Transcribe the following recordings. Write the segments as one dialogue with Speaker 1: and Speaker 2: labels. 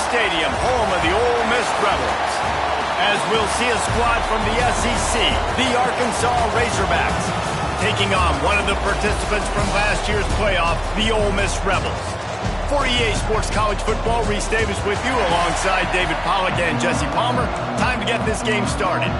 Speaker 1: Stadium, home of the Ole Miss Rebels. As we'll see a squad from the SEC, the Arkansas Razorbacks, taking on one of the participants from last year's playoff, the Ole Miss Rebels. For EA Sports College Football, Reese Davis with you alongside David Pollack and Jesse Palmer. Time to get this game started.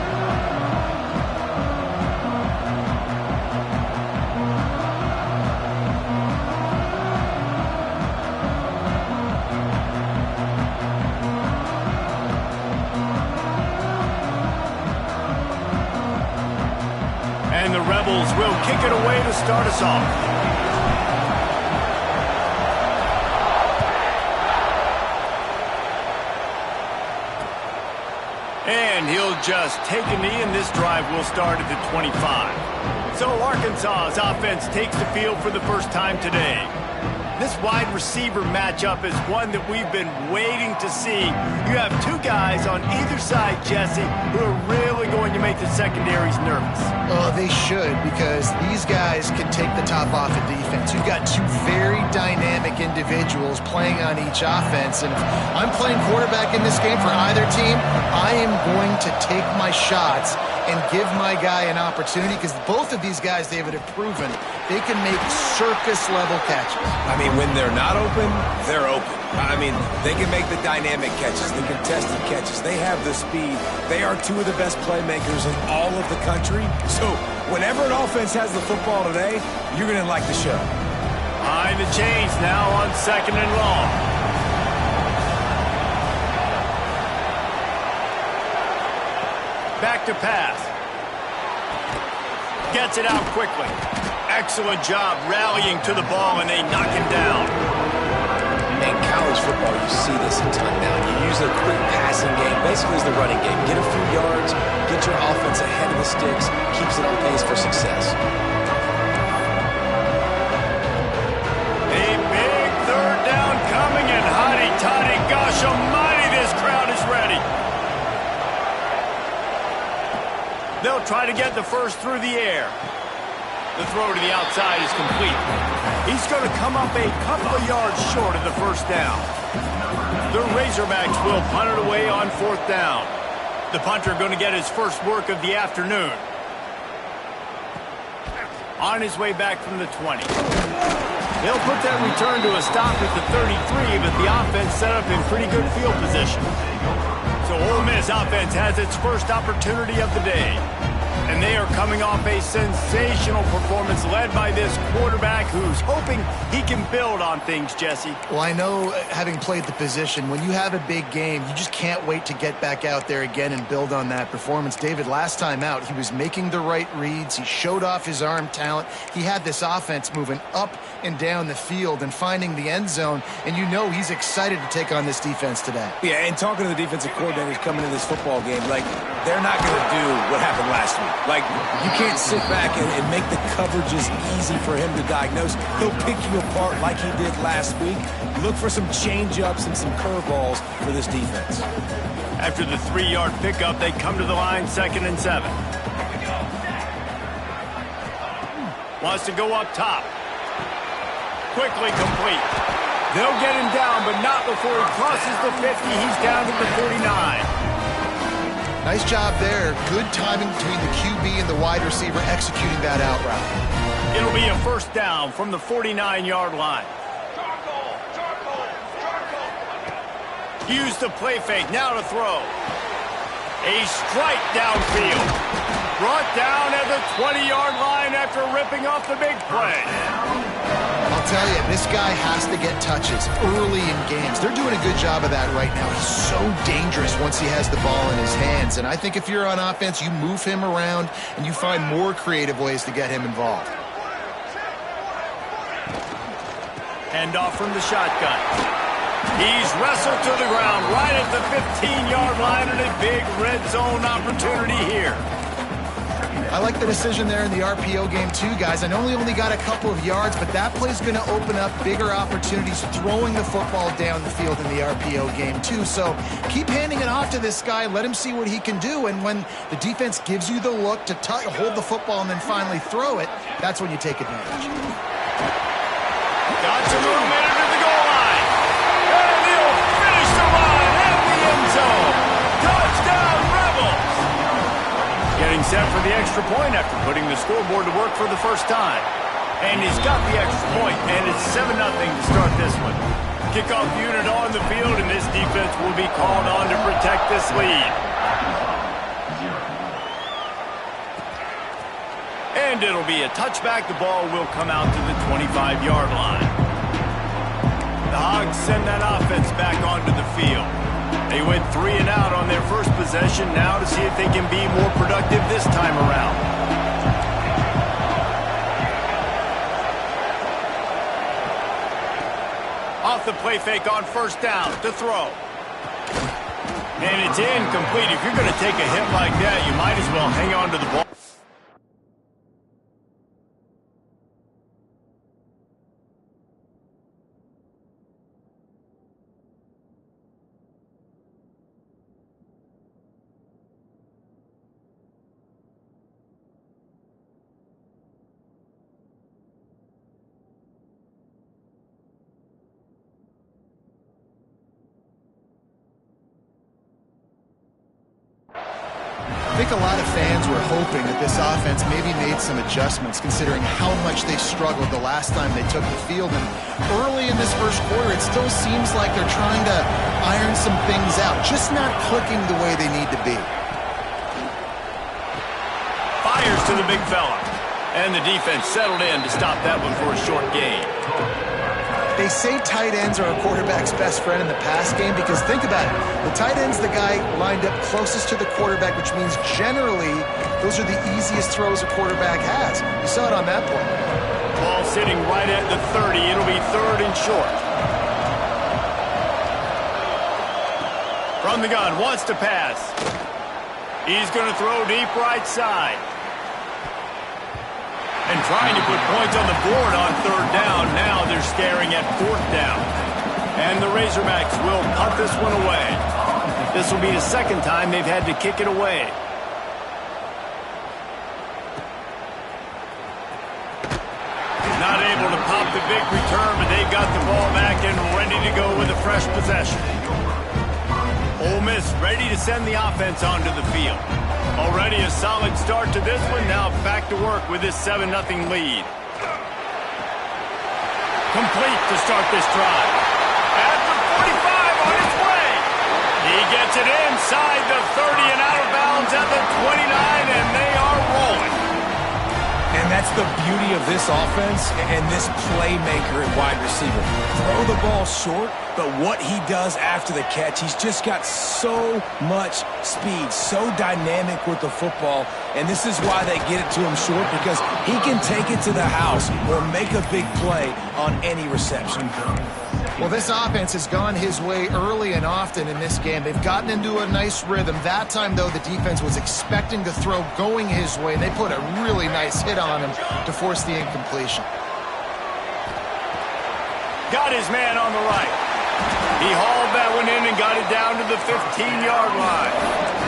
Speaker 1: And the Rebels will kick it away to start us off. And he'll just take a knee, and this drive will start at the 25. So Arkansas's offense takes the field for the first time today. This wide receiver matchup is one that we've been waiting to see. You have two guys on either side, Jesse, who are really going to make the secondaries nervous.
Speaker 2: Oh, they should, because these guys can take the top off of defense. You've got two very dynamic individuals playing on each offense, and if I'm playing quarterback in this game for either team, I am going to take my shots and give my guy an opportunity, because both of these guys, David, have proven they can make circus-level catches.
Speaker 3: I mean, when they're not open, they're open. I mean, they can make the dynamic catches, the contested catches. They have the speed. They are two of the best playmakers in all of the country. So whenever an offense has the football today, you're going to like the show.
Speaker 1: Behind the chains now on 2nd and long. Back to pass. Gets it out quickly. Excellent job rallying to the ball, and they knock him down.
Speaker 3: In college football, you see this a ton now. You use a quick passing game, basically as the running game. Get a few yards, get your offense ahead of the sticks, keeps it on pace for success.
Speaker 1: A big third down coming, and hotty-toddy, gosh almighty, this crowd is ready. They'll try to get the first through the air. The throw to the outside is complete. He's going to come up a couple of yards short of the first down. The Razorbacks will punt it away on 4th down. The punter going to get his first work of the afternoon. On his way back from the 20. They'll put that return to a stop at the 33, but the offense set up in pretty good field position. So Ole Miss offense has its first opportunity of the day. And they are coming off a sensational performance led by this quarterback who's hoping he can build on things, Jesse.
Speaker 2: Well, I know, having played the position, when you have a big game, you just can't wait to get back out there again and build on that performance. David, last time out, he was making the right reads. He showed off his arm talent. He had this offense moving up and down the field and finding the end zone, and you know he's excited to take on this defense today.
Speaker 3: Yeah, and talking to the defensive coordinators coming into this football game, like, they're not going to do what happened last week. Like, you can't sit back and make the coverages easy for him to diagnose. He'll pick you apart like he did last week. Look for some change-ups and some curveballs for this defense.
Speaker 1: After the 3-yard pickup, they come to the line 2nd and 7. Wants to go up top. Quickly complete. They'll get him down, but not before he crosses the 50. He's down to the 49.
Speaker 2: Nice job there. Good timing between the QB and the wide receiver executing that out route.
Speaker 1: It'll be a first down from the 49-yard line. Use the play fake. Now to throw. A strike downfield. Brought down at the 20-yard line after ripping off the big play.
Speaker 2: I'll tell you, this guy has to get touches early in games. They're doing a good job of that right now. He's so dangerous once he has the ball in his hands. And I think if you're on offense, you move him around and you find more creative ways to get him involved.
Speaker 1: Hand off from the shotgun. He's wrestled to the ground right at the 15-yard line, and a big red zone opportunity here.
Speaker 2: I like the decision there in the RPO game too, guys. I know he only got a couple of yards, but that play's going to open up bigger opportunities throwing the football down the field in the RPO game too. So keep handing it off to this guy. Let him see what he can do. And when the defense gives you the look to hold the football and then finally throw it, that's when you take advantage.
Speaker 1: Got some movement into the goal line. And he'll finish the run getting set for the extra point after putting the scoreboard to work for the first time. And he's got the extra point, and it's 7-0 to start this one. Kickoff unit on the field, and this defense will be called on to protect this lead. And it'll be a touchback. The ball will come out to the 25-yard line. The Hogs send that offense back onto the field. They went 3 and out on their first possession, now to see if they can be more productive this time around. Off the play fake on first down to throw. And it's incomplete. If you're going to take a hit like that, you might as well hang on to the ball.
Speaker 2: I think a lot of fans were hoping that this offense maybe made some adjustments considering how much they struggled the last time they took the field. And early in this first quarter, it still seems like they're trying to iron some things out, just not clicking the way they need to be.
Speaker 1: Fires to the big fella. And the defense settled in to stop that one for a short gain.
Speaker 2: They say tight ends are a quarterback's best friend in the pass game because think about it. The tight end's the guy lined up closest to the quarterback, which means generally those are the easiest throws a quarterback has. You saw it on that play.
Speaker 1: Ball sitting right at the 30. It'll be 3rd and short. From the gun, wants to pass. He's going to throw deep right side. And trying to put points on the board on 3rd down. Now they're staring at 4th down. And the Razorbacks will punt this one away. This will be the second time they've had to kick it away. Not able to pop the big return, but they've got the ball back and ready to go with a fresh possession. Ole Miss ready to send the offense onto the field. Already a solid start to this one. Now back to work with this 7-0 lead. Complete to start this drive. At the 45 on its way. He gets it inside the 30 and out of bounds at the 29, and they are rolling.
Speaker 3: And that's the beauty of this offense and this playmaker at wide receiver. Throw the ball short, but what he does after the catch, he's just got so much speed, so dynamic with the football, and this is why they get it to him short, because he can take it to the house or make a big play on any reception.
Speaker 2: Well, this offense has gone his way early and often in this game. They've gotten into a nice rhythm. That time, though, the defense was expecting the throw going his way. They put a really nice hit on him to force the incompletion.
Speaker 1: Got his man on the right. He hauled that one in and got it down to the 15-yard line.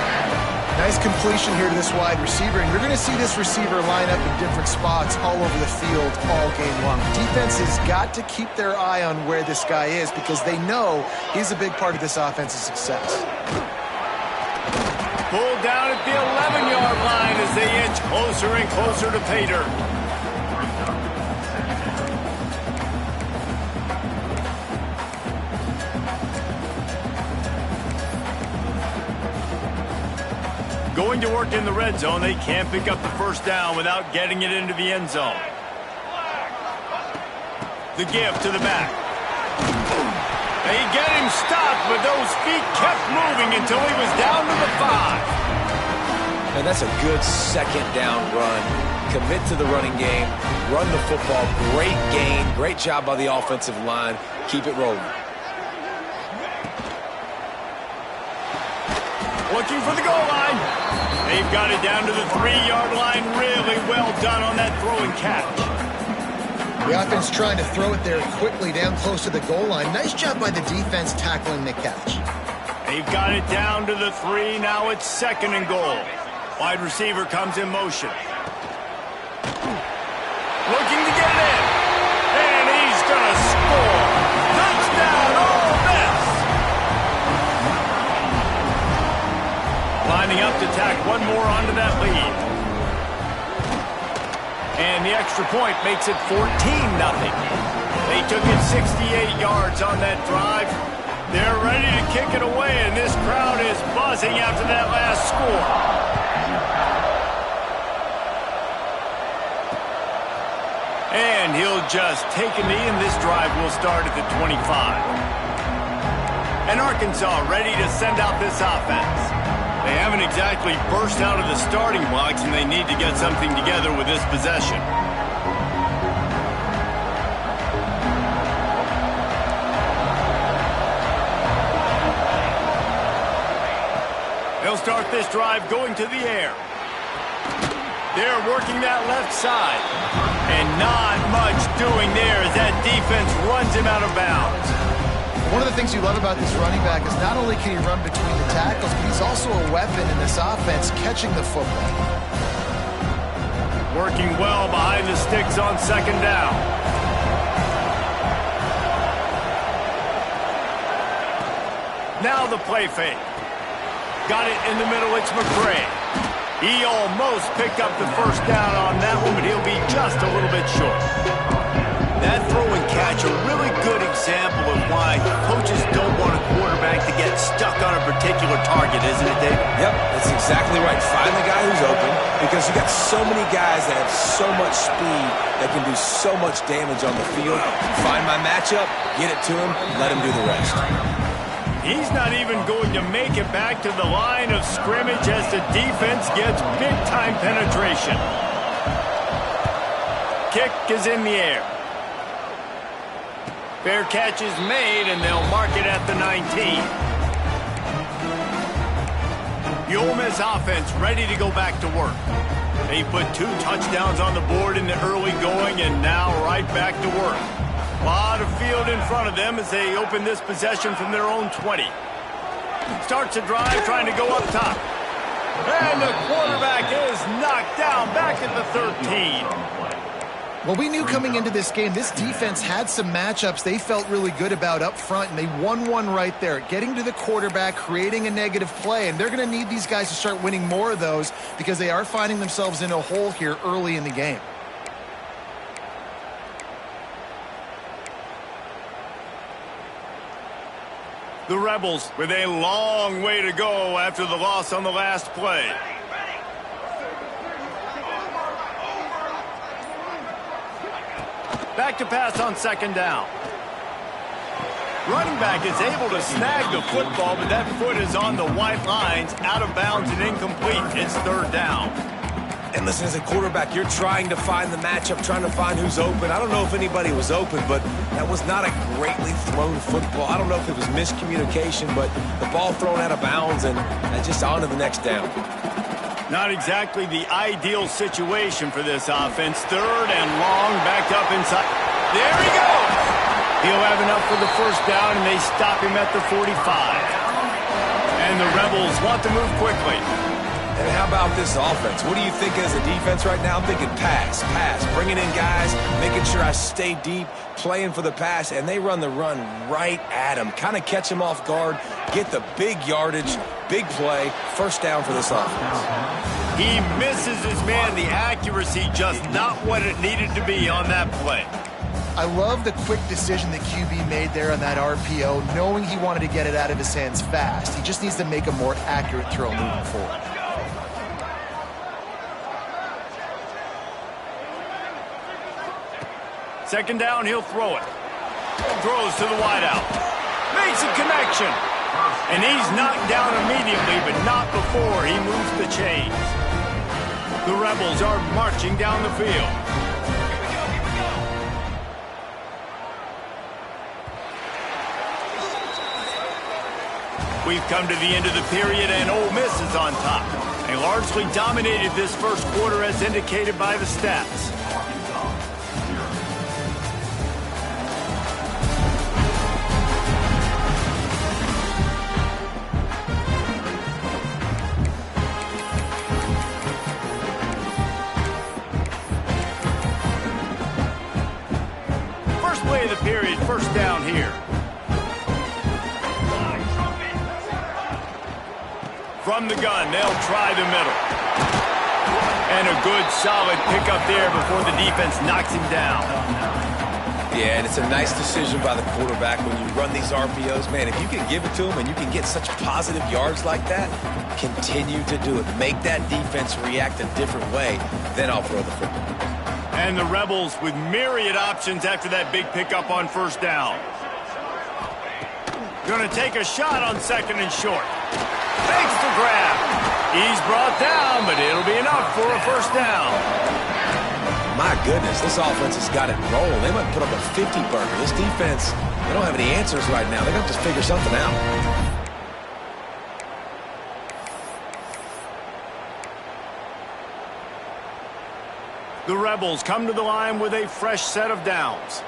Speaker 2: Nice completion here to this wide receiver, and you're going to see this receiver line up in different spots all over the field all game long. Defense has got to keep their eye on where this guy is because they know he's a big part of this offense's success.
Speaker 1: Pulled down at the 11-yard line as they inch closer and closer to pay dirt. Going to work in the red zone. They can't pick up the first down without getting it into the end zone. The give to the back. They get him stopped, but those feet kept moving until he was down to the 5.
Speaker 3: And that's a good second down run. Commit to the running game, run the football, great gain, great job by the offensive line. Keep it rolling.
Speaker 1: Looking for the goal line. They've got it down to the 3-yard line. Really well done on that throw and catch.
Speaker 2: The offense trying to throw it there quickly down close to the goal line. Nice job by the defense tackling the catch.
Speaker 1: They've got it down to the 3. Now it's 2nd and goal. Wide receiver comes in motion. Looking to get it in. And he's going to score. Touchdown, Ole Miss. Lining up to tack one more onto that lead. And the extra point makes it 14-0. They took it 68 yards on that drive. They're ready to kick it away, and this crowd is buzzing after that last score. And he'll just take a knee, and this drive will start at the 25. And Arkansas ready to send out this offense. They haven't exactly burst out of the starting blocks, and they need to get something together with this possession. They'll start this drive going to the air. They're working that left side. And not much doing there as that defense runs him out of bounds.
Speaker 2: One of the things you love about this running back is not only can he run between the tackles, but he's also a weapon in this offense catching the football.
Speaker 1: Working well behind the sticks on second down. Now the play fake. Got it in the middle, it's McCray. He almost picked up the first down on that one, but he'll be just a little bit short. That throw and catch, a really good example of why coaches don't want a quarterback to get stuck on a particular target, isn't it, Dave?
Speaker 3: Yep, that's exactly right. Find the guy who's open, because you got so many guys that have so much speed that can do so much damage on the field. Find my matchup, get it to him, let him do the rest.
Speaker 1: He's not even going to make it back to the line of scrimmage as the defense gets big-time penetration. Kick is in the air. Fair catch is made, and they'll mark it at the 19. The Ole Miss offense ready to go back to work. They put 2 touchdowns on the board in the early going, and now right back to work. A lot of field in front of them as they open this possession from their own 20. Starts a drive trying to go up top. And the quarterback is knocked down back at the 13.
Speaker 2: Well, we knew coming into this game, this defense had some matchups they felt really good about up front, and they won one right there, getting to the quarterback, creating a negative play, and they're going to need these guys to start winning more of those because they are finding themselves in a hole here early in the game.
Speaker 1: The Rebels with a long way to go after the loss on the last play. Back to pass on second down. Running back is able to snag the football, but that foot is on the white lines, out of bounds and incomplete. It's third down.
Speaker 3: And listen, as a quarterback, you're trying to find the matchup, trying to find who's open. I don't know if anybody was open, but that was not a greatly thrown football. I don't know if it was miscommunication, but the ball thrown out of bounds and just on to the next down.
Speaker 1: Not exactly the ideal situation for this offense. Third and long, backed up inside. There he goes! He'll have enough for the first down, and they stop him at the 45. And the Rebels want to move quickly.
Speaker 3: And how about this offense? What do you think as a defense right now? I'm thinking pass, bringing in guys, making sure I stay deep, playing for the pass, and they run the run right at him. Kind of catch him off guard, get the big yardage, big play, first down for this offense.
Speaker 1: He misses his man. The accuracy just not what it needed to be on that play.
Speaker 2: I love the quick decision the QB made there on that RPO, knowing he wanted to get it out of his hands fast. He just needs to make a more accurate throw moving forward.
Speaker 1: Second down, he'll throw it. Throws to the wideout. Makes a connection. And he's knocked down immediately, but not before he moves the chains. The Rebels are marching down the field. We've come to the end of the period, and Ole Miss is on top. They largely dominated this first quarter as indicated by the stats. First play of the period, first down here. From the gun, they'll try the middle. And a good, solid pickup there before the defense knocks him down.
Speaker 3: Yeah, and it's a nice decision by the quarterback when you run these RPOs. Man, if you can give it to him and you can get such positive yards like that, continue to do it. Make that defense react a different way, then I'll throw the football.
Speaker 1: And the Rebels with myriad options after that big pickup on first down. Going to take a shot on second and short. Fakes the grab. He's brought down, but it'll be enough for a first down.
Speaker 3: My goodness, this offense has got it rolling. They might put up a 50-burger. This defense, they don't have any answers right now. They're going to have to figure something out.
Speaker 1: The Rebels come to the line with a fresh set of downs.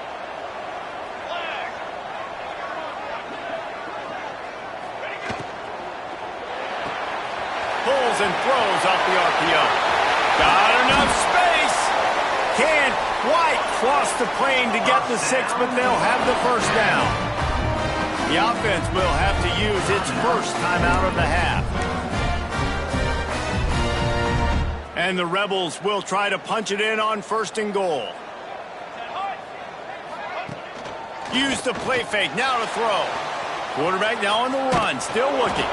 Speaker 1: Pulls and throws off the RPO. Got enough space. Can't quite cross the plane to get the 6, but they'll have the first down. The offense will have to use its first timeout of the half. And the Rebels will try to punch it in on first and goal. Use the play fake, now to throw. Quarterback now on the run, still looking.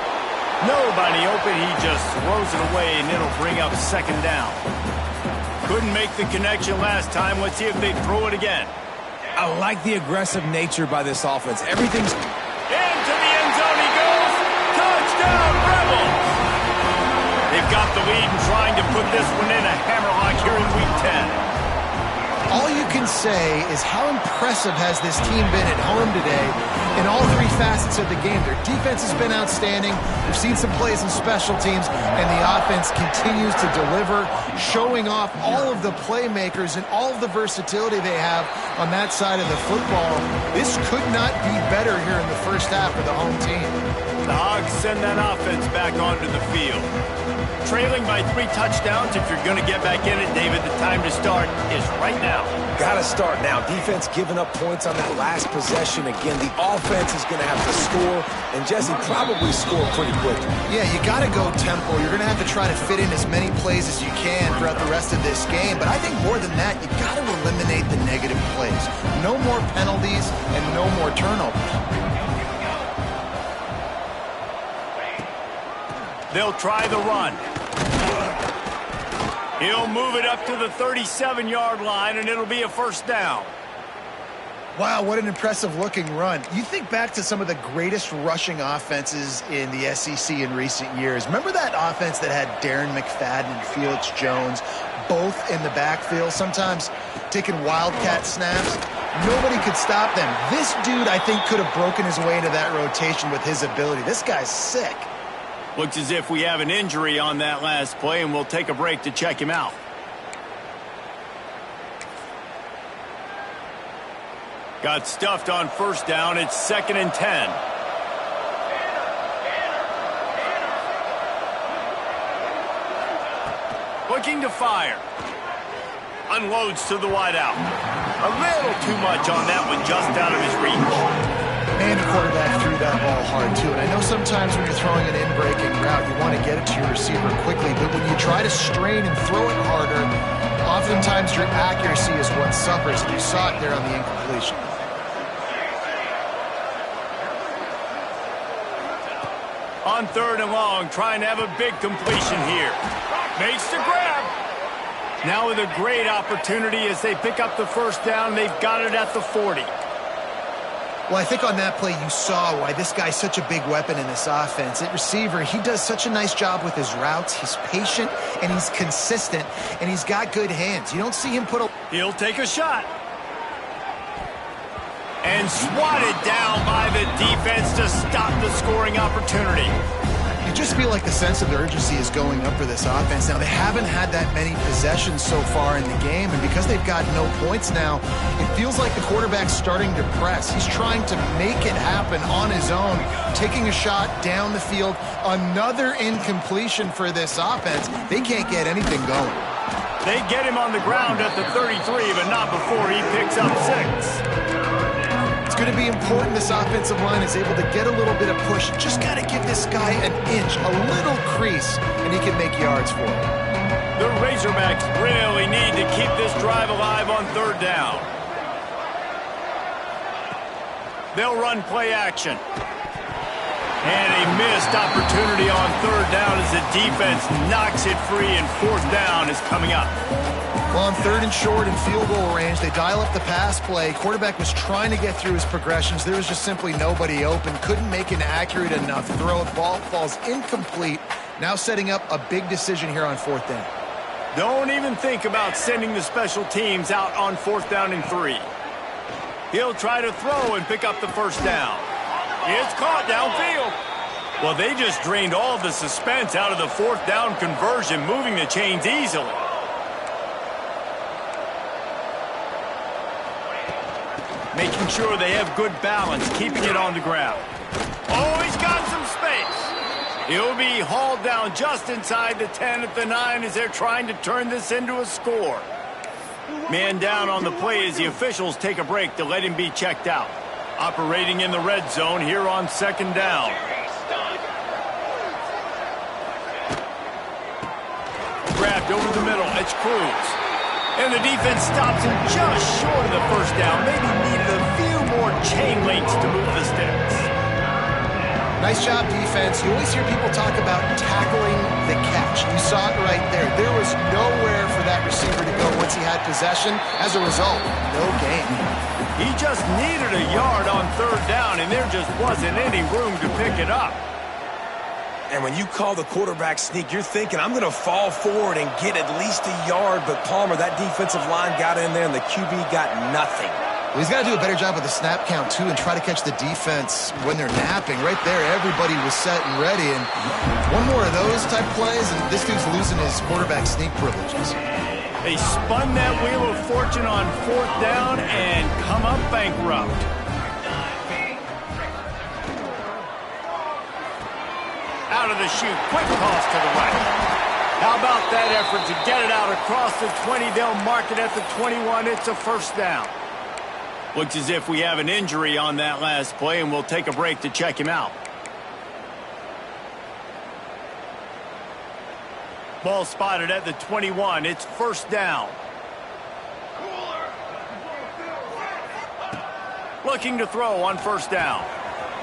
Speaker 1: Nobody open, he just throws it away, and it'll bring up second down. Couldn't make the connection last time. Let's see if they throw it again.
Speaker 3: I like the aggressive nature by this offense. Everything's...
Speaker 1: Into the end zone he goes. Touchdown, Rebels! They've got the lead and trying to put this one in a hammerlock here in Week 10.
Speaker 2: All you can say is how impressive has this team been at home today in all three facets of the game. Their defense has been outstanding. We've seen some plays in special teams, and the offense continues to deliver, showing off all of the playmakers and all of the versatility they have on that side of the football. This could not be better here in the first half for the home team.
Speaker 1: The Hogs send that offense back onto the field. Trailing by 3 touchdowns. If you're going to get back in it, David, the time to start is right now.
Speaker 3: Got to start now. Defense giving up points on that last possession. Again, the offense is going to have to score, and Jesse probably score pretty quickly.
Speaker 2: Yeah, you got to go tempo. You're going to have to try to fit in as many plays as you can throughout the rest of this game. But I think more than that, you got to eliminate the negative plays. No more penalties and no more turnovers.
Speaker 1: They'll try the run. He'll move it up to the 37-yard line, and it'll be a first down.
Speaker 2: Wow, what an impressive-looking run. You think back to some of the greatest rushing offenses in the SEC in recent years. Remember that offense that had Darren McFadden and Felix Jones both in the backfield, sometimes taking wildcat snaps? Nobody could stop them. This dude, I think, could have broken his way into that rotation with his ability. This guy's sick.
Speaker 1: Looks as if we have an injury on that last play, and we'll take a break to check him out. Got stuffed on first down. It's 2nd and 10. Looking to fire. Unloads to the wideout. A little too much on that one, just out of his reach.
Speaker 2: And the quarterback threw that ball hard, too. And I know sometimes when you're throwing an in-breaking route, you want to get it to your receiver quickly. But when you try to strain and throw it harder, oftentimes your accuracy is what suffers. And you saw it there on the incompletion.
Speaker 1: On 3rd and long, trying to have a big completion here. Makes the grab. Now with a great opportunity as they pick up the first down. They've got it at the 40.
Speaker 2: Well, I think on that play you saw why this guy's such a big weapon in this offense. At receiver, he does such a nice job with his routes. He's patient, and he's consistent, and he's got good hands. You don't see him put a...
Speaker 1: He'll take a shot. And swatted down by the defense to stop the scoring opportunity.
Speaker 2: You just feel like the sense of urgency is going up for this offense. Now, they haven't had that many possessions so far in the game, and because they've got no points now, it feels like the quarterback's starting to press. He's trying to make it happen on his own, taking a shot down the field. Another incompletion for this offense. They can't get anything going.
Speaker 1: They get him on the ground at the 33, but not before he picks up 6.
Speaker 2: It's going to be important this offensive line is able to get a little bit of push. Just got to give this guy an inch, a little crease, and he can make yards for it.
Speaker 1: The Razorbacks really need to keep this drive alive on third down. They'll run play action. And a missed opportunity on third down as the defense knocks it free, and fourth down is coming up.
Speaker 2: Well, on third and short and field goal range, they dial up the pass play. Quarterback was trying to get through his progressions. There was just simply nobody open. Couldn't make an accurate enough throw. Ball falls incomplete. Now setting up a big decision here on fourth down.
Speaker 1: Don't even think about sending the special teams out on fourth down and 3. He'll try to throw and pick up the first down. It's caught downfield. Well, they just drained all of the suspense out of the fourth down conversion, moving the chains easily. Making sure they have good balance, keeping it on the ground. Oh, he's got some space. He'll be hauled down just inside the 10 at the 9 as they're trying to turn this into a score. Man down on the play as the officials take a break to let him be checked out. Operating in the red zone here on second down. Grabbed over the middle. It's Cruz. And the defense stops him just short of the first down. Maybe needed a few more chain links to move the sticks.
Speaker 2: Nice job, defense. You always hear people talk about tackling the catch. You saw it right there. There was nowhere for that receiver to go once he had possession. As a result, no gain.
Speaker 1: He just needed a yard on third down, and there just wasn't any room to pick it up.
Speaker 3: And when you call the quarterback sneak, you're thinking, I'm going to fall forward and get at least a yard. But Palmer, that defensive line got in there, and the QB got nothing.
Speaker 2: Well, he's got to do a better job with the snap count, too, and try to catch the defense when they're napping. Right there, everybody was set and ready. And one more of those type plays, and this dude's losing his quarterback sneak privileges.
Speaker 1: They spun that wheel of fortune on fourth down and come up bankrupt. Out of the chute, quick toss to the right. How about that effort to get it out across the 20? They'll mark it at the 21. It's a first down. Looks as if we have an injury on that last play, and we'll take a break to check him out. Ball spotted at the 21. It's first down. Looking to throw on first down.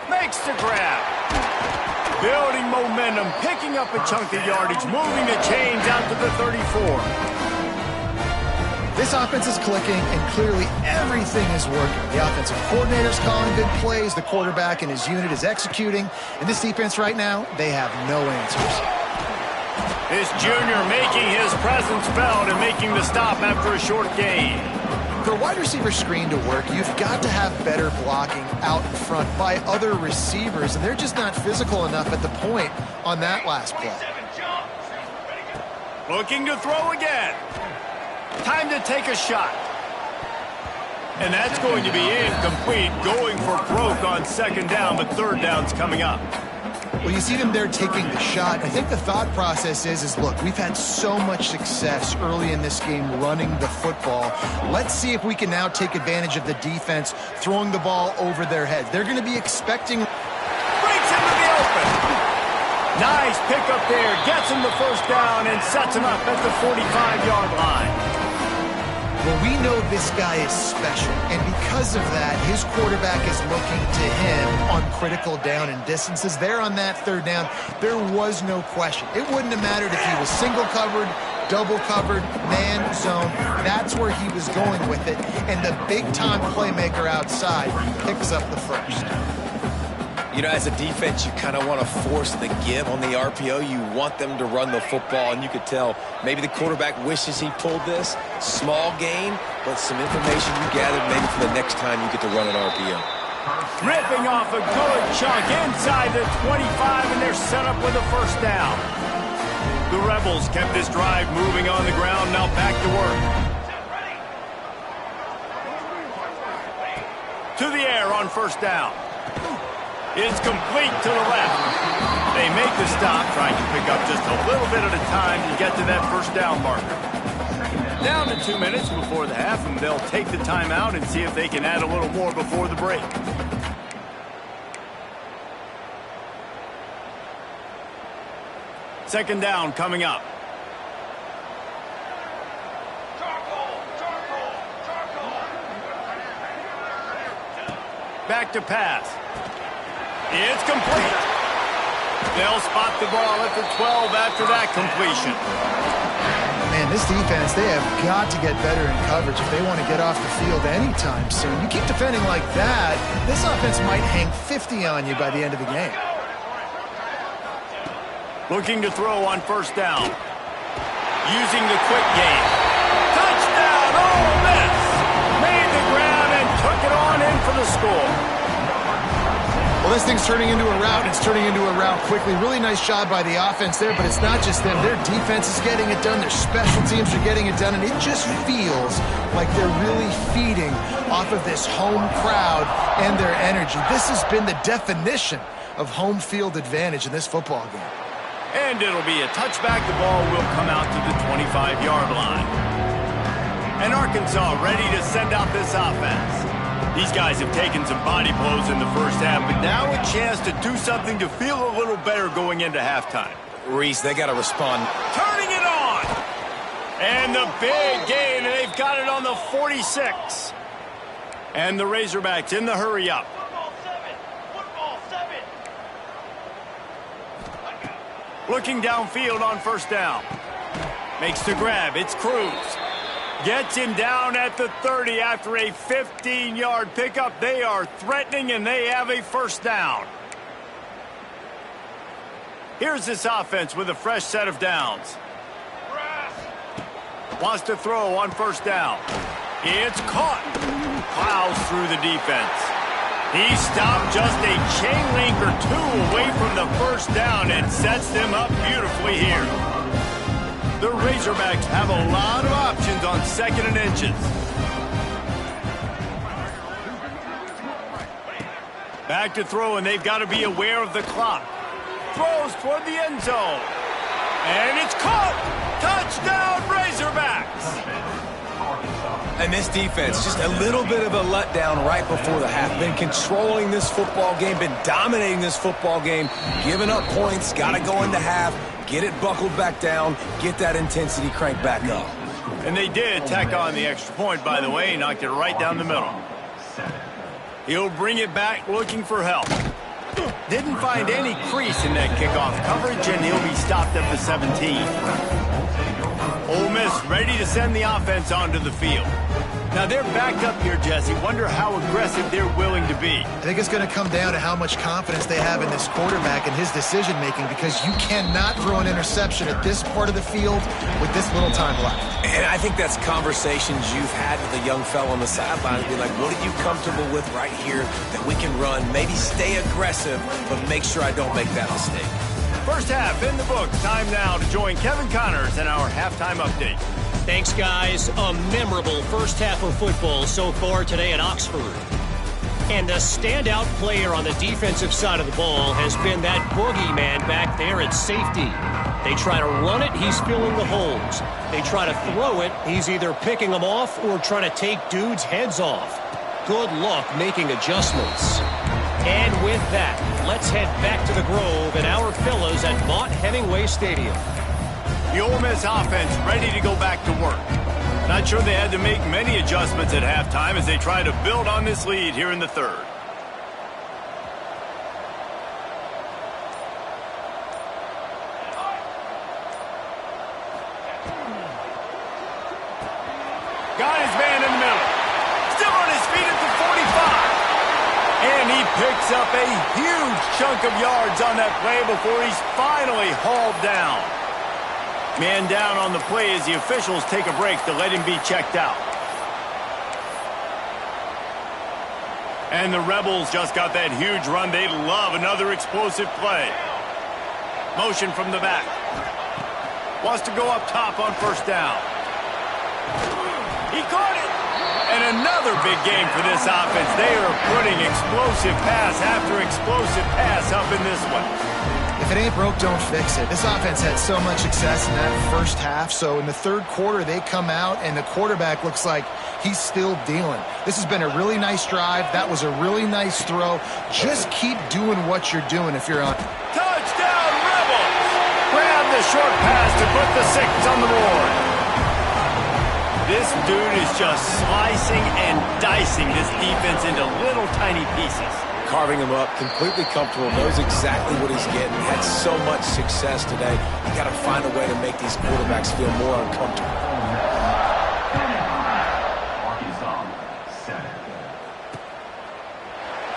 Speaker 1: Makes the grab. Building momentum, picking up a chunk of yardage, moving the chains out to the 34.
Speaker 2: This offense is clicking, and clearly everything is working. The offensive coordinator's calling good plays, the quarterback and his unit is executing, and this defense right now, they have no answers.
Speaker 1: This junior making his presence felt and making the stop after a short gain.
Speaker 2: For a wide receiver screen to work, you've got to have better blocking out in front by other receivers, and they're just not physical enough at the point on that last play.
Speaker 1: Looking to throw again. Time to take a shot. And that's going to be incomplete, going for broke on second down, but third down's coming up.
Speaker 2: Well, you see them there taking the shot. I think the thought process is look, we've had so much success early in this game running the football. Let's see if we can now take advantage of the defense throwing the ball over their heads. They're going to be expecting...
Speaker 1: Breaks into the open. Nice pickup there. Gets him the first down and sets him up at the 45-yard line.
Speaker 2: Well, we know this guy is special, and because of that, his quarterback is looking to him on critical down and distances. There on that third down, there was no question. It wouldn't have mattered if he was single covered, double covered, man zone. That's where he was going with it, and the big-time playmaker outside picks up the first.
Speaker 3: You know, as a defense, you kind of want to force the give on the RPO. You want them to run the football, and you could tell maybe the quarterback wishes he pulled this. Small gain, but some information you gathered maybe for the next time you get to run an RPO.
Speaker 1: Ripping off a good chunk inside the 25, and they're set up with a first down. The Rebels kept this drive moving on the ground, now back to work. To the air on first down. It's complete to the left. They make the stop, trying to pick up just a little bit at a time to get to that first down marker. Down to 2 minutes before the half, and they'll take the timeout and see if they can add a little more before the break. Second down coming up. Back to pass. It's complete. They'll spot the ball at the 12 after that completion.
Speaker 2: Man, this defense, they have got to get better in coverage if they want to get off the field anytime soon. You keep defending like that, this offense might hang 50 on you by the end of the game.
Speaker 1: Looking to throw on first down. Using the quick game. Touchdown, Ole Miss! Made the grab and took it on in for the score.
Speaker 2: Well, this thing's turning into a rout, and it's turning into a rout quickly. Really nice job by the offense there, but it's not just them. Their defense is getting it done. Their special teams are getting it done, and it just feels like they're really feeding off of this home crowd and their energy. This has been the definition of home field advantage in this football game.
Speaker 1: And it'll be a touchback. The ball will come out to the 25-yard line. And Arkansas ready to send out this offense. These guys have taken some body blows in the first half, but now a chance to do something to feel a little better going into halftime.
Speaker 3: Reese, they got to respond.
Speaker 1: Turning it on! And the big gain, and they've got it on the 46. And the Razorbacks in the hurry-up. Looking downfield on first down. Makes the grab. It's Cruz. Gets him down at the 30 after a 15-yard pickup. They are threatening, and they have a first down. Here's this offense with a fresh set of downs. Wants to throw on first down. It's caught. Plows through the defense. He stopped just a chain link or two away from the first down and sets them up beautifully here. The Razorbacks have a lot of options on second and inches. Back to throw, and they've got to be aware of the clock. Throws toward the end zone. And it's caught! Touchdown, Razorbacks!
Speaker 3: And this defense, just a little bit of a letdown right before the half. Been controlling this football game, been dominating this football game, giving up points, got to go into half, get it buckled back down, get that intensity cranked back up.
Speaker 1: And they did tack on the extra point, by the way, knocked it right down the middle. He'll bring it back looking for help. Didn't find any crease in that kickoff coverage, and he'll be stopped at the 17. Ole Miss ready to send the offense onto the field. Now they're backed up here, Jesse. Wonder how aggressive they're willing to be.
Speaker 2: I think it's going to come down to how much confidence they have in this quarterback and his decision-making, because you cannot throw an interception at this part of the field with this little time left.
Speaker 3: And I think that's conversations you've had with a young fellow on the sideline to be like, what are you comfortable with right here that we can run? Maybe stay aggressive, but make sure I don't make that mistake.
Speaker 1: First half in the books. Time now to join Kevin Connors in our halftime update.
Speaker 4: Thanks, guys. A memorable first half of football so far today at Oxford. And the standout player on the defensive side of the ball has been that boogeyman back there at safety. They try to run it, he's filling the holes. They try to throw it, he's either picking them off or trying to take dudes' heads off. Good luck making adjustments. And with that, let's head back to the Grove and our fellows at Vaught Hemingway Stadium.
Speaker 1: The Ole Miss offense ready to go back to work. Not sure they had to make many adjustments at halftime as they try to build on this lead here in the third. Got his man in the middle. Still on his feet at the 45. And he picks up a huge chunk of yards on that play before he's finally hauled down. Man down on the play as the officials take a break to let him be checked out. And the Rebels just got that huge run. They love another explosive play. Motion from the back. Wants to go up top on first down. He caught it. And another big game for this offense. They are putting explosive pass after explosive pass up in this one.
Speaker 2: If If it ain't broke, don't fix it. This offense had so much success in that first half, so in the third quarter, they come out, and the quarterback looks like he's still dealing. This has been a really nice drive. That was a really nice throw. Just keep doing what you're doing if you're on.
Speaker 1: Touchdown, Rebels! Grab the short pass to put the 6 on the board. This dude is just slicing and dicing this defense into little tiny pieces.
Speaker 3: Carving him up, completely comfortable, knows exactly what he's getting. Had so much success today. You got to find a way to make these quarterbacks feel more uncomfortable.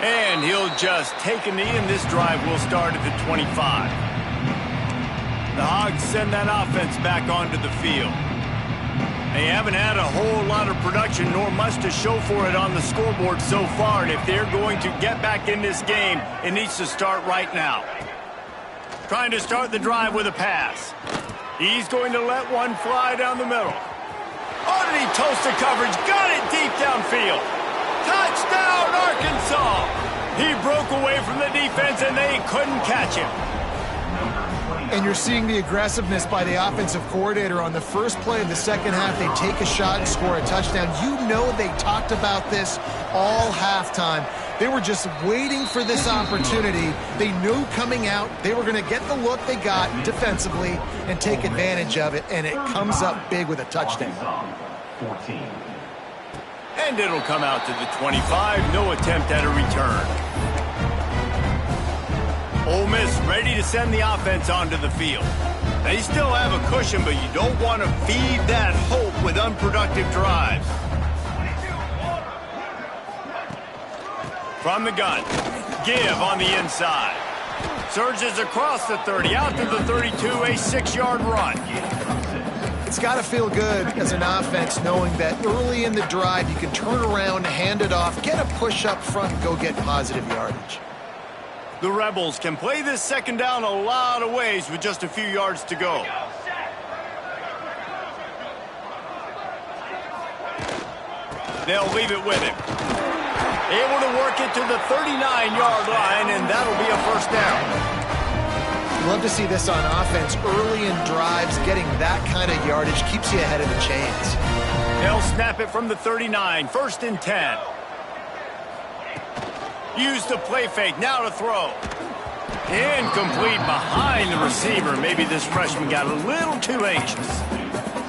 Speaker 1: And he'll just take a knee, and this drive will start at the 25. The Hogs send that offense back onto the field. They haven't had a whole lot of production, nor much to show for it on the scoreboard so far, and if they're going to get back in this game, it needs to start right now. Trying to start the drive with a pass. He's going to let one fly down the middle. Oh, did he toast the coverage? Got it deep downfield. Touchdown, Arkansas! He broke away from the defense, and they couldn't catch him.
Speaker 2: And you're seeing the aggressiveness by the offensive coordinator on the first play of the second half. They take a shot and score a touchdown. You know they talked about this all halftime. They were just waiting for this opportunity. They knew coming out they were going to get the look they got defensively and take advantage of it, and it comes up big with a touchdown.
Speaker 1: And it'll come out to the 25. No attempt at a return. Ole Miss ready to send the offense onto the field. They still have a cushion, but you don't want to feed that hope with unproductive drives. From the gun, give on the inside. Surges across the 30, out to the 32, a 6-yard run.
Speaker 2: It's got to feel good as an offense knowing that early in the drive you can turn around, hand it off, get a push up front, and go get positive yardage.
Speaker 1: The Rebels can play this second down a lot of ways with just a few yards to go. They'll leave it with him. Able to work it to the 39-yard line, and that'll be a first down.
Speaker 2: Love to see this on offense. Early in drives, getting that kind of yardage keeps you ahead of the chains.
Speaker 1: They'll snap it from the 39, 1st and 10. Use the play fake, now to throw. Incomplete behind the receiver. Maybe this freshman got a little too anxious.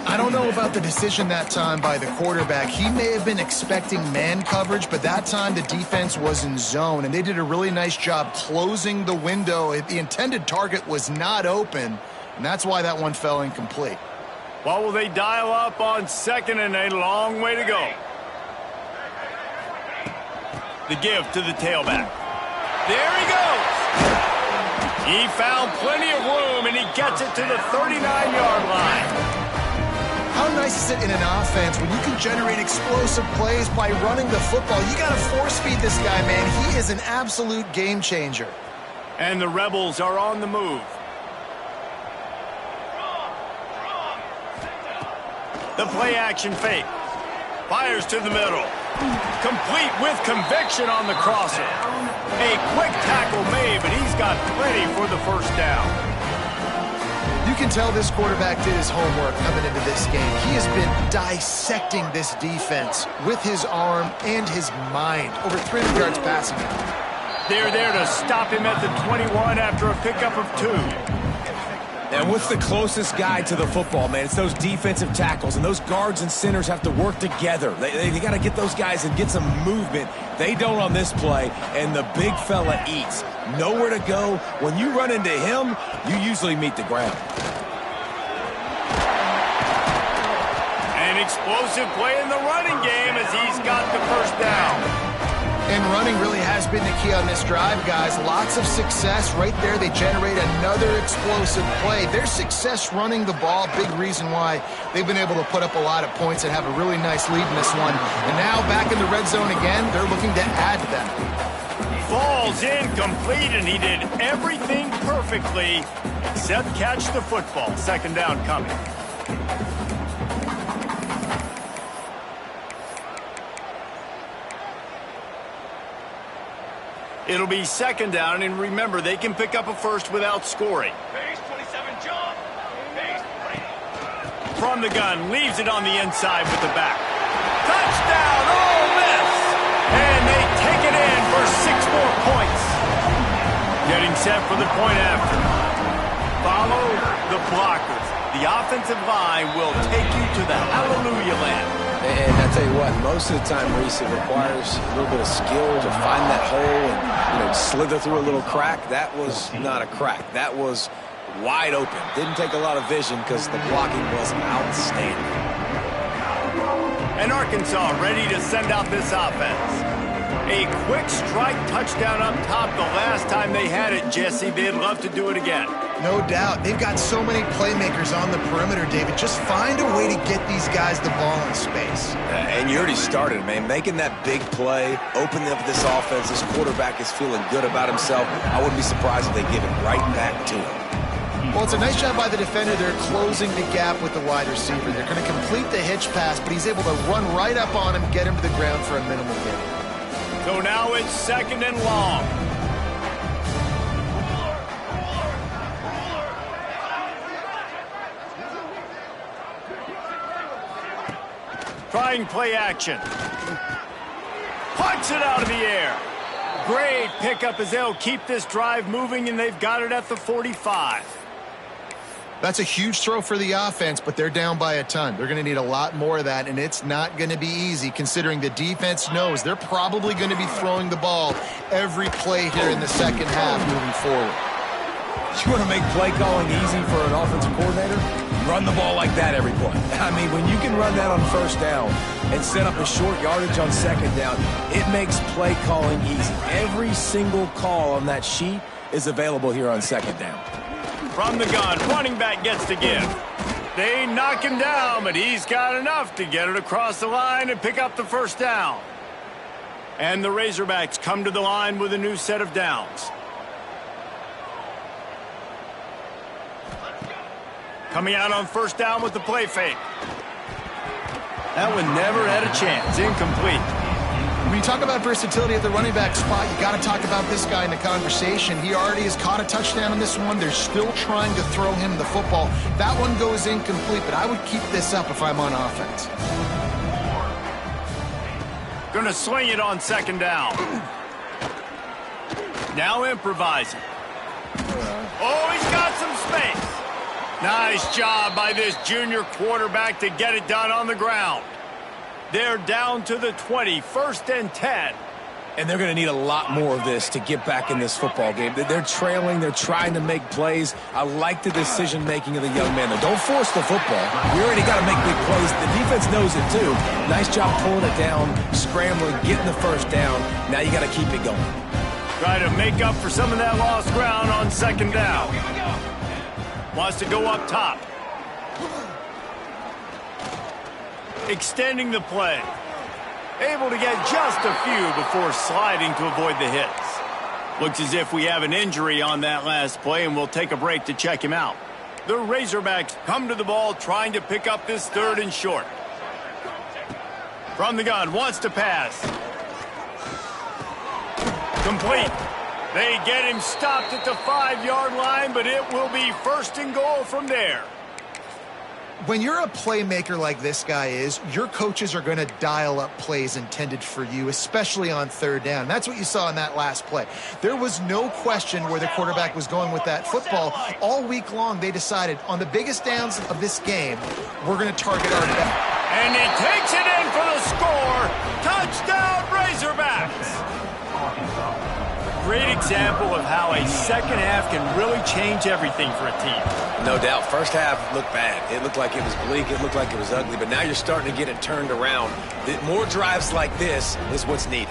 Speaker 2: I don't know about the decision that time by the quarterback. He may have been expecting man coverage, but that time the defense was in zone, and they did a really nice job closing the window. The intended target was not open, and that's why that one fell incomplete.
Speaker 1: What will they dial up on second, and a long way to go? The give to the tailback. There he goes. He found plenty of room, and he gets it to the 39-yard line.
Speaker 2: How nice is it in an offense when you can generate explosive plays by running the football? You got to force feed this guy, man. He is an absolute game changer.
Speaker 1: And the Rebels are on the move. The play action fake. Fires to the middle. Complete with conviction on the crosser. A quick tackle made, but he's got plenty for the first down.
Speaker 2: You can tell this quarterback did his homework coming into this game. He has been dissecting this defense with his arm and his mind. Over 300 yards passing.
Speaker 1: They're there to stop him at the 21 after a pickup of 2.
Speaker 3: And what's the closest guy to the football, man? It's those defensive tackles, and those guards and centers have to work together. They got to get those guys and get some movement. They don't on this play, and the big fella eats. Nowhere to go. When you run into him, you usually meet the ground.
Speaker 1: An explosive play in the running game as he's got the first down.
Speaker 2: And running really has been the key on this drive, guys. Lots of success right there. They generate another explosive play. Their success running the ball, big reason why they've been able to put up a lot of points and have a really nice lead in this one. And now back in the red zone again, they're looking to add to that.
Speaker 1: Falls incomplete, and he did everything perfectly except catch the football. Second down coming. It'll be second down, and remember, they can pick up a first without scoring. From the gun, leaves it on the inside with the back. Touchdown, Ole Miss! And they take it in for 6 more points. Getting set for the point after. Follow the blockers. The offensive line will take you to the hallelujah land.
Speaker 3: And I tell you what, most of the time, Reese, it requires a little bit of skill to find that hole and slither through a little crack. That was not a crack. That was wide open. Didn't take a lot of vision because the blocking was outstanding.
Speaker 1: And Arkansas ready to send out this offense. A quick strike touchdown up top the last time they had it, Jesse. They'd love to do it again.
Speaker 2: No doubt. They've got so many playmakers on the perimeter, David. Just find a way to get these guys the ball in space.
Speaker 3: And you already started, man. Making that big play, opening up this offense. This quarterback is feeling good about himself. I wouldn't be surprised if they give it right back to him.
Speaker 2: Well, it's a nice job by the defender. They're closing the gap with the wide receiver. They're going to complete the hitch pass, but he's able to run right up on him, get him to the ground for a minimal gain.
Speaker 1: So now it's second and long. Trying play action. Punch it out of the air. Great pickup as they'll keep this drive moving, and they've got it at the 45.
Speaker 2: That's a huge throw for the offense, but they're down by a ton. They're going to need a lot more of that, and it's not going to be easy considering the defense knows they're probably going to be throwing the ball every play here in the second half moving forward.
Speaker 3: You want to make play calling easy for an offensive coordinator? Run the ball like that every play. I mean, when you can run that on first down and set up a short yardage on second down, it makes play calling easy. Every single call on that sheet is available here on second down.
Speaker 1: From the gun, running back gets to give. They knock him down, but he's got enough to get it across the line and pick up the first down. And the Razorbacks come to the line with a new set of downs. Coming out on first down with the play fake. That one never had a chance. Incomplete.
Speaker 2: When you talk about versatility at the running back spot, you got to talk about this guy in the conversation. He already has caught a touchdown in this one. They're still trying to throw him the football. That one goes incomplete, but I would keep this up if I'm on offense.
Speaker 1: Gonna swing it on second down. Now improvising. Oh, he's got some space. Nice job by this junior quarterback to get it done on the ground. They're down to the 20, first and 10.
Speaker 3: And they're going to need a lot more of this to get back in this football game. They're trailing. They're trying to make plays. I like the decision-making of the young man, though. Don't force the football. You already got to make big plays. The defense knows it, too. Nice job pulling it down, scrambling, getting the first down. Now you got to keep it going.
Speaker 1: Try to make up for some of that lost ground on second down. Wants to go up top. Extending the play. Able to get just a few before sliding to avoid the hits. Looks as if we have an injury on that last play, and we'll take a break to check him out. The Razorbacks come to the ball trying to pick up this third and short. From the gun, wants to pass. Complete. They get him stopped at the 5-yard line, but it will be first and goal from there.
Speaker 2: When you're a playmaker like this guy is, your coaches are going to dial up plays intended for you, especially on third down. That's what you saw in that last play. There was no question where the quarterback was going with that football. All week long, they decided on the biggest downs of this game, we're going to target our back.
Speaker 1: And he takes it in for the score. Touchdown, Razorbacks. Great example of how a second half can really change everything for a team.
Speaker 3: No doubt. First half looked bad. It looked like it was bleak. It looked like it was ugly. But now you're starting to get it turned around. More drives like this is what's needed.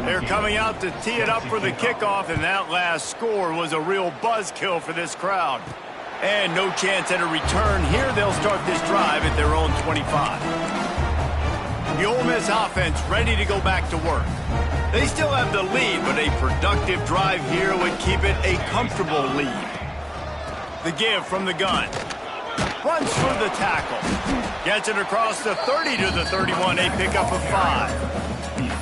Speaker 1: They're coming out to tee it up for the kickoff, and that last score was a real buzzkill for this crowd. And no chance at a return here. They'll start this drive at their own 25. The Ole Miss offense ready to go back to work. They still have the lead, but a productive drive here would keep it a comfortable lead. The give from the gun. Runs for the tackle. Gets it across the 30 to the 31. A pickup of 5.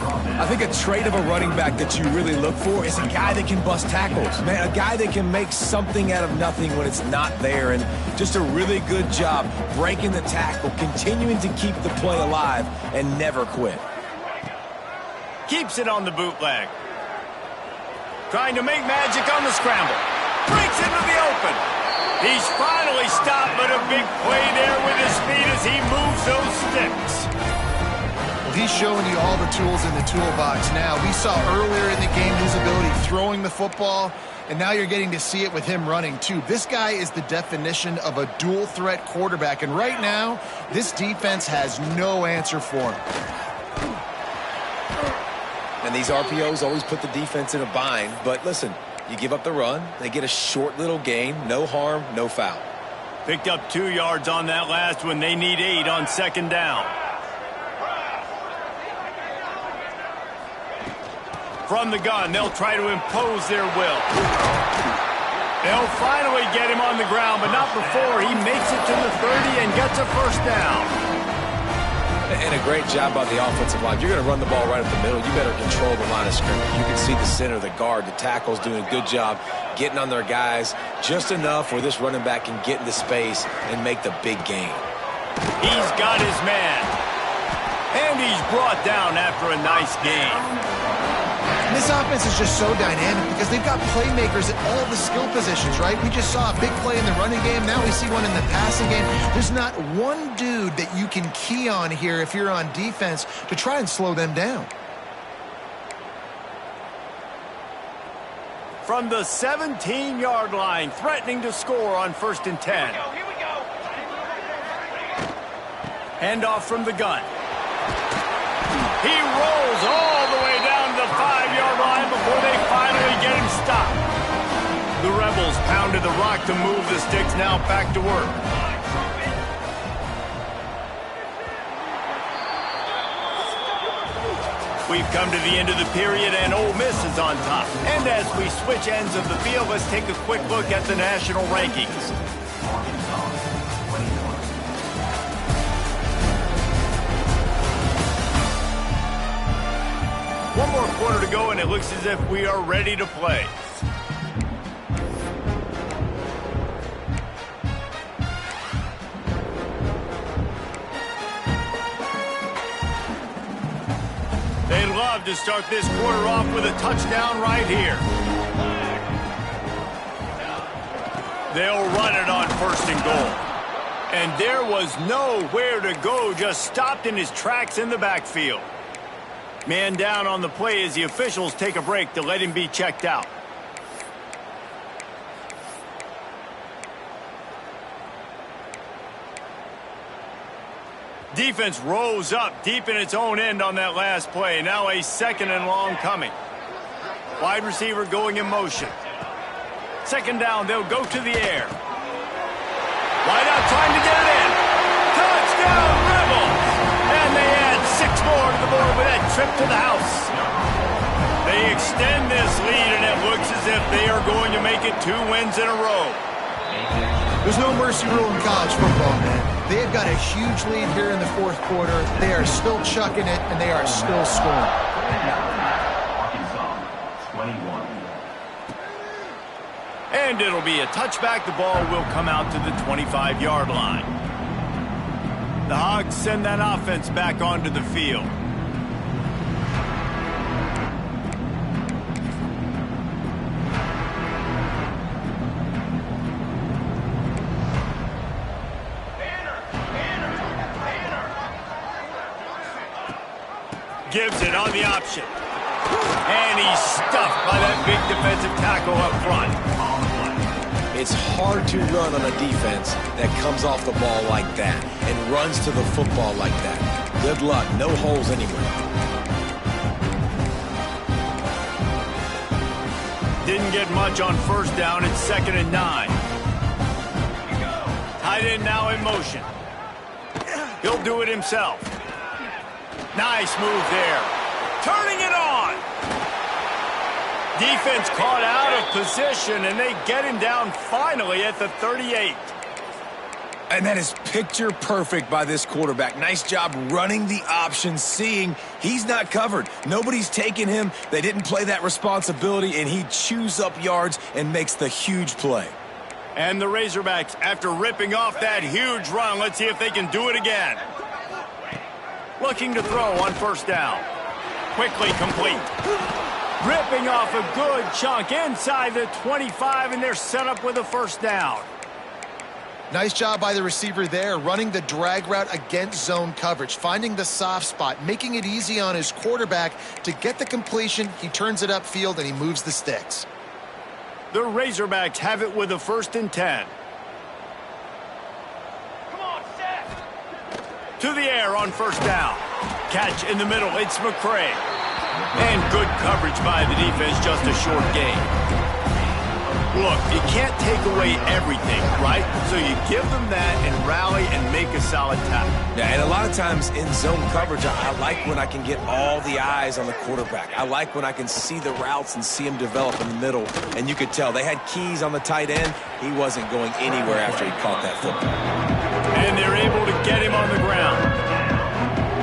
Speaker 3: I think a trait of a running back that you really look for is a guy that can bust tackles, man, a guy that can make something out of nothing when it's not there, and just a really good job breaking the tackle, continuing to keep the play alive, and never quit.
Speaker 1: Keeps it on the bootleg. Trying to make magic on the scramble. Breaks into the open. He's finally stopped, but a big play there with his feet as he moves those sticks.
Speaker 2: Well, he's showing you all the tools in the toolbox now. We saw earlier in the game his ability throwing the football, and now you're getting to see it with him running too. This guy is the definition of a dual threat quarterback, and right now, this defense has no answer for him.
Speaker 3: And these RPOs always put the defense in a bind, but listen, you give up the run, they get a short little gain, no harm, no foul.
Speaker 1: Picked up 2 yards on that last one. They need 8 on second down. From the gun, they'll try to impose their will. They'll finally get him on the ground, but not before he makes it to the 30 and gets a first down.
Speaker 3: And a great job by the offensive line. You're going to run the ball right up the middle. You better control the line of scrimmage. You can see the center, the guard, the tackles doing a good job getting on their guys just enough where this running back can get into space and make the big gain.
Speaker 1: He's got his man. And he's brought down after a nice game.
Speaker 2: And this offense is just so dynamic because they've got playmakers at all the skill positions, right? We just saw a big play in the running game. Now we see one in the passing game. There's not one dude that you can key on here if you're on defense to try and slow them down.
Speaker 1: From the 17-yard line, threatening to score on 1st and 10.
Speaker 5: Here we go.
Speaker 1: Handoff from the gun. He rolls all the way down to the 5-yard line before they finally get him stopped. The Rebels pounded the rock to move the sticks, now back to work. We've come to the end of the period, and Ole Miss is on top. And as we switch ends of the field, let's take a quick look at the national rankings. One more quarter to go, and it looks as if we are ready to play. They'd love to start this quarter off with a touchdown right here. They'll run it on 1st and goal. And there was nowhere to go, just stopped in his tracks in the backfield. Man down on the play as the officials take a break to let him be checked out. Defense rose up deep in its own end on that last play. Now a 2nd and long coming. Wide receiver going in motion. 2nd down, they'll go to the air. Wide out trying to get it in. Touchdown, Rebels! And they add 6 more to the board with that trip to the house. They extend this lead, and it looks as if they are going to make it 2 wins in a row.
Speaker 2: There's no mercy rule in college football, man. They have got a huge lead here in the 4th quarter. They are still chucking it, and they are still scoring.
Speaker 1: And it'll be a touchback. The ball will come out to the 25-yard line. The Hogs send that offense back onto the field. Gives it on the option. And he's stuffed by that big defensive tackle up front.
Speaker 3: It's hard to run on a defense that comes off the ball like that and runs to the football like that. Good luck. No holes anywhere.
Speaker 1: Didn't get much on 1st down. It's 2nd and 9. Tight end now in motion. He'll do it himself. Nice move there. Turning it on. Defense caught out of position, and they get him down finally at the 38.
Speaker 3: And that is picture perfect by this quarterback. Nice job running the option, seeing he's not covered. Nobody's taking him. They didn't play that responsibility, and he chews up yards and makes the huge play.
Speaker 1: And the Razorbacks, after ripping off that huge run, let's see if they can do it again. Looking to throw on first down. Quickly complete. Ripping off a good chunk inside the 25, and they're set up with a first down.
Speaker 2: Nice job by the receiver there, running the drag route against zone coverage, finding the soft spot, making it easy on his quarterback to get the completion. He turns it upfield, and he moves the sticks.
Speaker 1: The Razorbacks have it with a 1st and 10. Come on, set. To the air on first down. Catch in the middle, it's McCray. And good coverage by the defense, just a short gain. Look, you can't take away everything, right? So you give them that and rally and make a solid tackle.
Speaker 3: Yeah, and a lot of times in zone coverage, I like when I can get all the eyes on the quarterback. I like when I can see the routes and see him develop in the middle. And you could tell they had keys on the tight end. He wasn't going anywhere after he caught that football.
Speaker 1: And they're able to get him on the ground.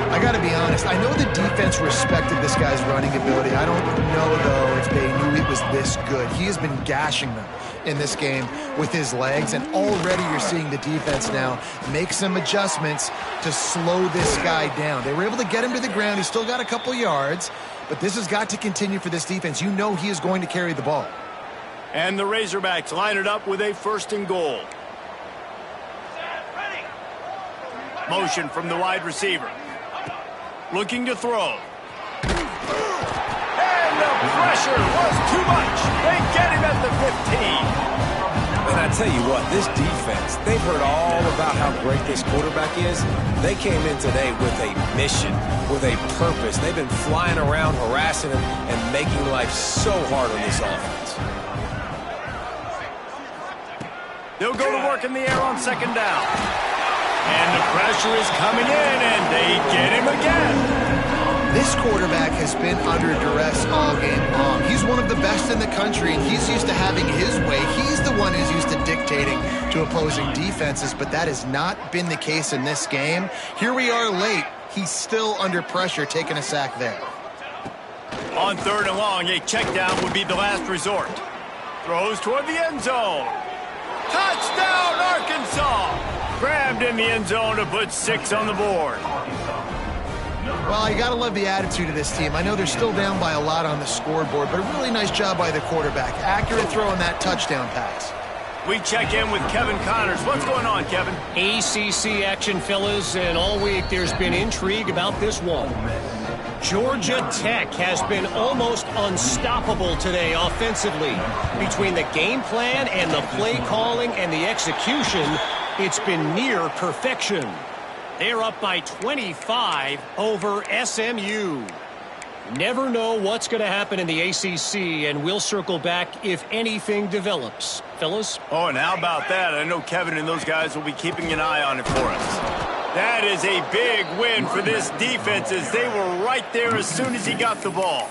Speaker 2: I got to be honest, I know the defense respected this guy's running ability. I don't know, though, if they knew it was this good. He has been gashing them in this game with his legs, and already you're seeing the defense now make some adjustments to slow this guy down. They were able to get him to the ground. He's still got a couple yards, but this has got to continue for this defense. You know he is going to carry the ball.
Speaker 1: And the Razorbacks line it up with a 1st and goal. Motion from the wide receiver. Looking to throw. And the pressure was too much. They get him at the 15.
Speaker 3: And I tell you what, this defense, they've heard all about how great this quarterback is. They came in today with a mission, with a purpose. They've been flying around, harassing him, and making life so hard on this offense.
Speaker 1: They'll go to work in the air on 2nd down. And the pressure is coming in, and they get him again.
Speaker 2: This quarterback has been under duress all game long. He's one of the best in the country, and he's used to having his way. He's the one who's used to dictating to opposing defenses, but that has not been the case in this game. Here we are late. He's still under pressure, taking a sack there.
Speaker 1: On 3rd and long, a check down would be the last resort. Throws toward the end zone. Touchdown, Arkansas! Grabbed in the end zone to put 6 on the board.
Speaker 2: Well, you got to love the attitude of this team. I know they're still down by a lot on the scoreboard, but a really nice job by the quarterback. Accurate throw in that touchdown pass.
Speaker 1: We check in with Kevin Connors. What's going on, Kevin?
Speaker 4: ACC action, fellas, and all week there's been intrigue about this one. Georgia Tech has been almost unstoppable today offensively. Between the game plan and the play calling and the execution, it's been near perfection. They're up by 25 over SMU. Never know what's going to happen in the ACC, and we'll circle back if anything develops. Fellas?
Speaker 1: Oh, and how about that? I know Kevin and those guys will be keeping an eye on it for us. That is a big win for this defense, as they were right there as soon as he got the ball.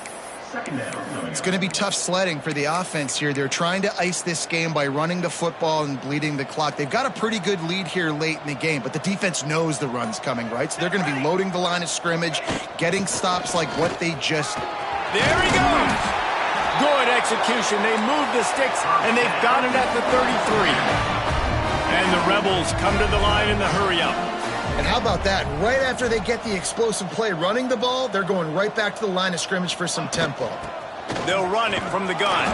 Speaker 2: It's going to be tough sledding for the offense here. They're trying to ice this game by running the football and bleeding the clock. They've got a pretty good lead here late in the game, but the defense knows the run's coming, right? So they're going to be loading the line of scrimmage, getting stops like what they just...
Speaker 1: There he goes! Good execution. They move the sticks, and they've got it at the 33. And the Rebels come to the line in the hurry-up.
Speaker 2: And how about that? Right after they get the explosive play running the ball, they're going right back to the line of scrimmage for some tempo.
Speaker 1: They'll run it from the gun.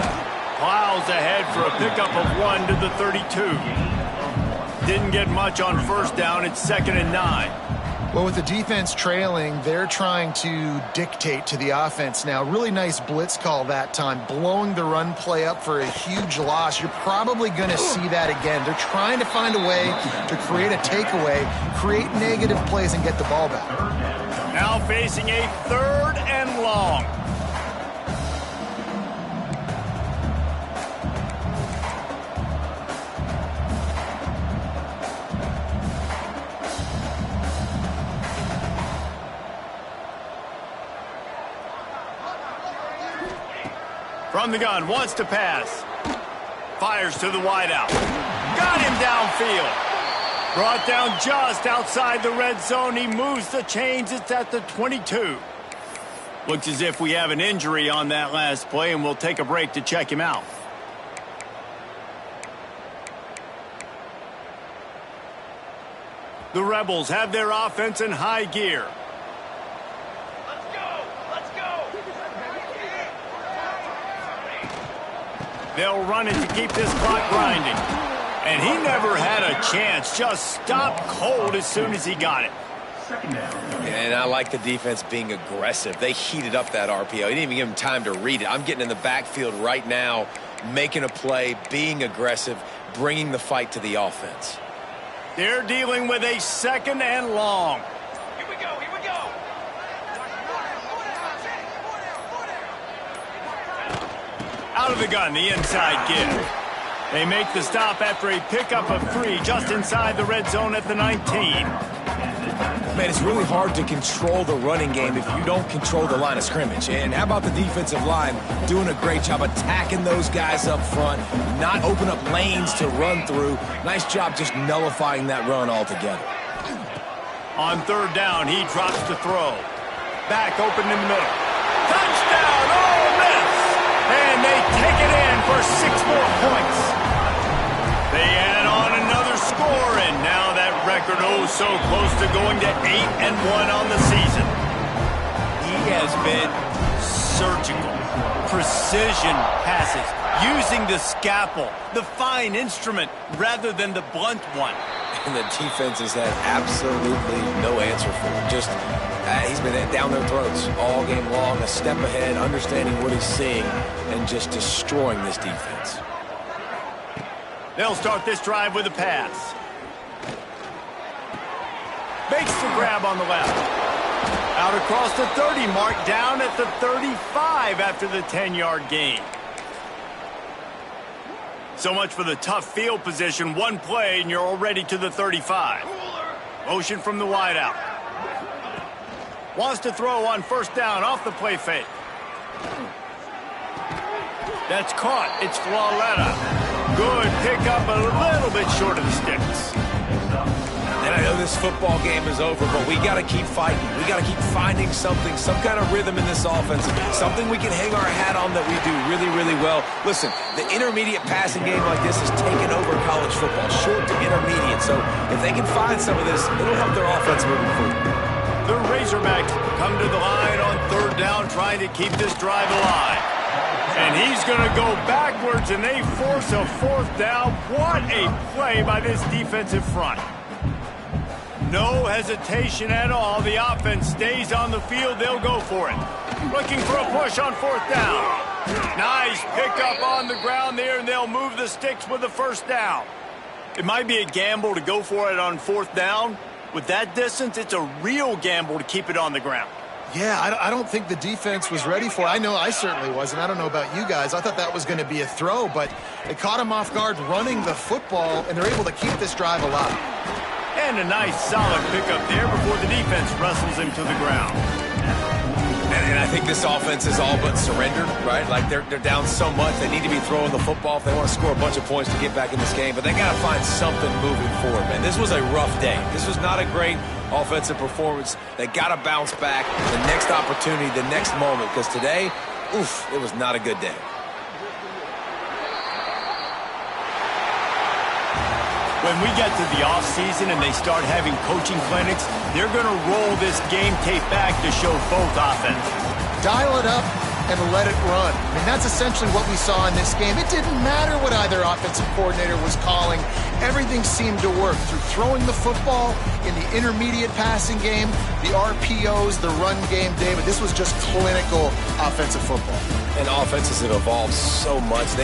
Speaker 1: Plows ahead for a pickup of 1 to the 32. Didn't get much on first down. It's 2nd and 9.
Speaker 2: Well, with the defense trailing, they're trying to dictate to the offense now. Really nice blitz call that time, blowing the run play up for a huge loss. You're probably going to see that again. They're trying to find a way to create a takeaway, create negative plays, and get the ball back.
Speaker 1: Now facing a 3rd and long. From the gun, wants to pass. Fires to the wideout. Got him downfield. Brought down just outside the red zone. He moves the chains. It's at the 22. Looks as if we have an injury on that last play, and we'll take a break to check him out. The Rebels have their offense in high gear.
Speaker 5: Let's go! Let's go!
Speaker 1: They'll run it to keep this clock grinding. And he never had a chance. Just stopped cold as soon as he got it.
Speaker 3: And I like the defense being aggressive. They heated up that RPO. He didn't even give him time to read it. I'm getting in the backfield right now, making a play, being aggressive, bringing the fight to the offense.
Speaker 1: They're dealing with a 2nd and long.
Speaker 5: Here we go, here we go!
Speaker 1: Out of the gun, the inside give. They make the stop after a pickup of 3 just inside the red zone at the 19.
Speaker 3: Man, it's really hard to control the running game if you don't control the line of scrimmage. And how about the defensive line doing a great job attacking those guys up front, not open up lanes to run through. Nice job just nullifying that run altogether.
Speaker 1: On 3rd down, he drops to throw. Back open in the middle. Touchdown, Ole Miss! And they take it in for 6 more points. They add on another score, and now that record so close to going to 8-1 on the season. He has been surgical. Precision passes, using the scalpel, the fine instrument, rather than the blunt one.
Speaker 3: And the defense has had absolutely no answer for him. Just, he's been down their throats all game long, a step ahead, understanding what he's seeing, and just destroying this defense.
Speaker 1: They'll start this drive with a pass. Makes the grab on the left. Out across the 30 mark, down at the 35 after the 10-yard gain. So much for the tough field position. One play, and you're already to the 35. Motion from the wideout. Wants to throw on 1st down off the play fake. That's caught. It's Flawletta. Good pickup, a little bit short of the sticks.
Speaker 3: And I know this football game is over, but we got to keep fighting. We got to keep finding something, some kind of rhythm in this offense, something we can hang our hat on that we do really, really well. Listen, the intermediate passing game like this is taking over college football, short to intermediate. So if they can find some of this, it'll help their offense moving forward.
Speaker 1: The Razorbacks come to the line on 3rd down, trying to keep this drive alive. And he's going to go backwards, and they force a 4th down. What a play by this defensive front. No hesitation at all. The offense stays on the field. They'll go for it. Looking for a push on 4th down. Nice pickup on the ground there, and they'll move the sticks with the 1st down. It might be a gamble to go for it on 4th down. With that distance, it's a real gamble to keep it on the ground.
Speaker 2: Yeah, I don't think the defense was ready for it. I know I certainly wasn't. I don't know about you guys. I thought that was going to be a throw, but they caught him off guard running the football, and they're able to keep this drive alive.
Speaker 1: And a nice solid pickup there before the defense wrestles him to the ground.
Speaker 3: And I think this offense is all but surrendered, right? Like they're down so much, they need to be throwing the football if they want to score a bunch of points to get back in this game. But they got to find something moving forward, man. This was a rough day. This was not a great offensive performance. They got to bounce back. The next opportunity, the next moment, because today, oof, it was not a good day.
Speaker 1: When we get to the offseason and they start having coaching clinics, they're going to roll this game tape back to show both offenses.
Speaker 2: Dial it up and let it run. I mean, that's essentially what we saw in this game. It didn't matter what either offensive coordinator was calling. Everything seemed to work through throwing the football, in the intermediate passing game, the RPOs, the run game, David. This was just clinical offensive football.
Speaker 3: And offenses have evolved so much. They